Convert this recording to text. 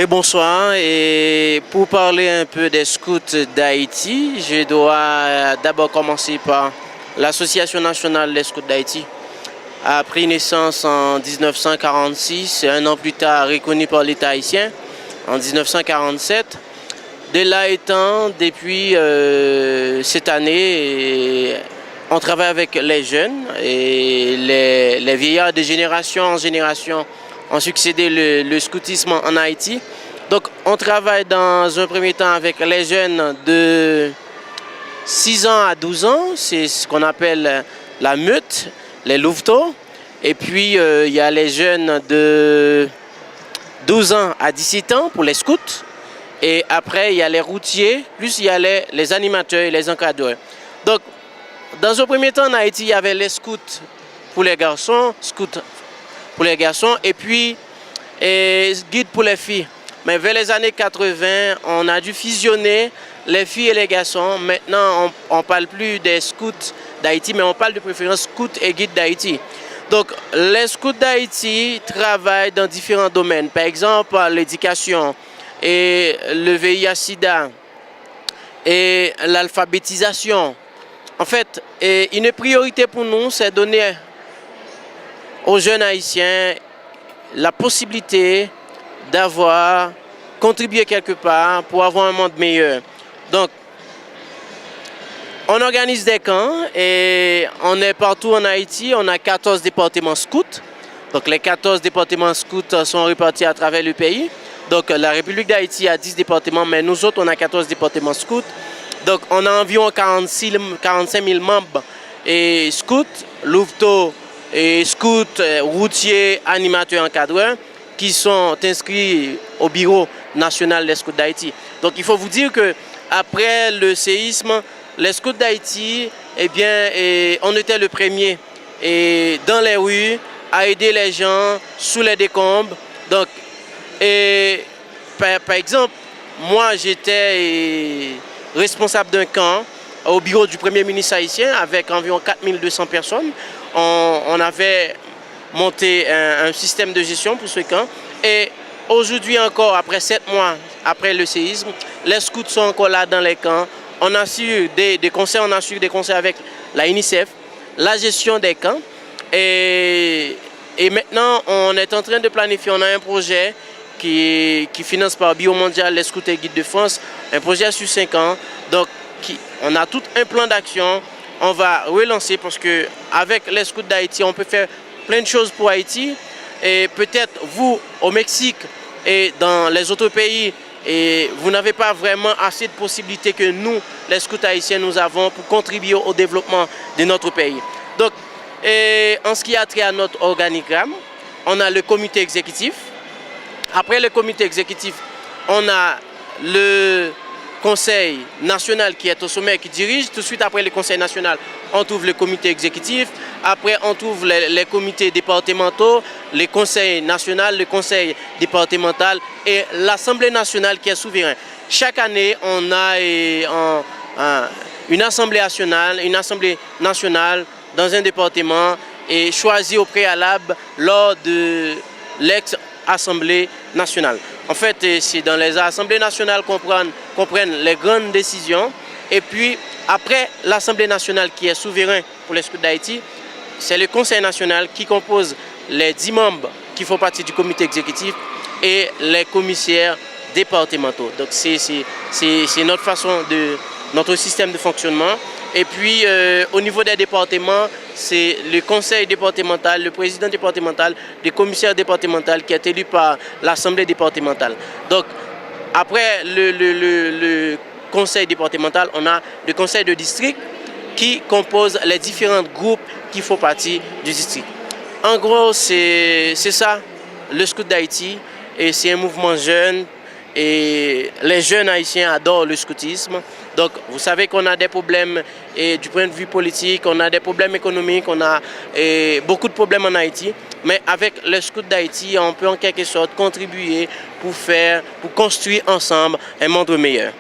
Bonsoir. Et pour parler un peu des scouts d'Haïti, je dois d'abord commencer par l'Association nationale des scouts d'Haïti. A pris naissance en 1946, un an plus tard reconnu par l'État haïtien en 1947. De là étant, depuis cette année, on travaille avec les jeunes et les vieillards de génération en génération ont succédé le scoutisme en Haïti. Donc on travaille dans un premier temps avec les jeunes de 6 ans à 12 ans, c'est ce qu'on appelle la meute, les louveteaux. Et puis il y a les jeunes de 12 ans à 17 ans pour les scouts. Et après il y a les routiers, plus il y a les animateurs et les encadreurs. Donc dans un premier temps en Haïti, il y avait les scouts pour les garçons, et puis guide pour les filles. Mais vers les années 80, on a dû fusionner les filles et les garçons. Maintenant, on ne parle plus des scouts d'Haïti, mais on parle de préférence scouts et guides d'Haïti. Donc, les scouts d'Haïti travaillent dans différents domaines. Par exemple, l'éducation et le VIH-Sida et l'alphabétisation. En fait, une priorité pour nous, c'est donner aux jeunes haïtiens la possibilité d'avoir contribué quelque part pour avoir un monde meilleur. Donc, on organise des camps et on est partout en Haïti. On a 14 départements scouts. Donc, les 14 départements scouts sont répartis à travers le pays. Donc, la République d'Haïti a 10 départements, mais nous autres, on a 14 départements scouts. Donc, on a environ 45 000 membres et scouts, louveteaux, et scouts, routiers, animateurs, encadreurs qui sont inscrits au Bureau national des scouts d'Haïti. Donc il faut vous dire que après le séisme, les scouts d'Haïti, on était le premier dans les rues à aider les gens sous les décombres. Donc, par exemple, moi j'étais responsable d'un camp au bureau du Premier ministre haïtien avec environ 4200 personnes. On avait monté un système de gestion pour ce camp. Et aujourd'hui encore, après 7 mois après le séisme, les scouts sont encore là dans les camps. On assure des conseils, avec la UNICEF, la gestion des camps. Et maintenant, on est en train de planifier, on a un projet qui finance par Bio Mondial, les scouts et guides de France, un projet sur 5 ans. Donc, on a tout un plan d'action. On va relancer parce qu'avec les scouts d'Haïti, on peut faire plein de choses pour Haïti. Et peut-être vous, au Mexique et dans les autres pays, vous n'avez pas vraiment assez de possibilités que nous, les scouts haïtiens, nous avons pour contribuer au développement de notre pays. Donc, en ce qui a trait à notre organigramme, on a le comité exécutif. Après le comité exécutif, on a le Conseil national qui est au sommet, qui dirige. Tout de suite après le Conseil national, on trouve le comité exécutif. Après, on trouve les comités départementaux, le Conseil national, le Conseil départemental et l'Assemblée nationale qui est souverain. Chaque année, on a une assemblée nationale dans un département et choisie au préalable lors de l'ex-assemblée nationale. En fait, c'est dans les assemblées nationales qu'on prenne les grandes décisions. Et puis, après l'Assemblée nationale qui est souverain pour les scouts d'Haïti, c'est le Conseil national qui compose les 10 membres qui font partie du comité exécutif et les commissaires départementaux. Donc, c'est notre système de fonctionnement. Et puis, au niveau des départements, c'est le conseil départemental, le président départemental, le commissaire départemental qui est élu par l'assemblée départementale. Donc, après le conseil départemental, on a le conseil de district qui compose les différents groupes qui font partie du district. En gros, c'est ça, le scout d'Haïti, et c'est un mouvement jeune. Et les jeunes haïtiens adorent le scoutisme. Donc, vous savez qu'on a des problèmes du point de vue politique, on a des problèmes économiques, on a beaucoup de problèmes en Haïti. Mais avec le scout d'Haïti, on peut en quelque sorte contribuer pour construire ensemble un monde meilleur.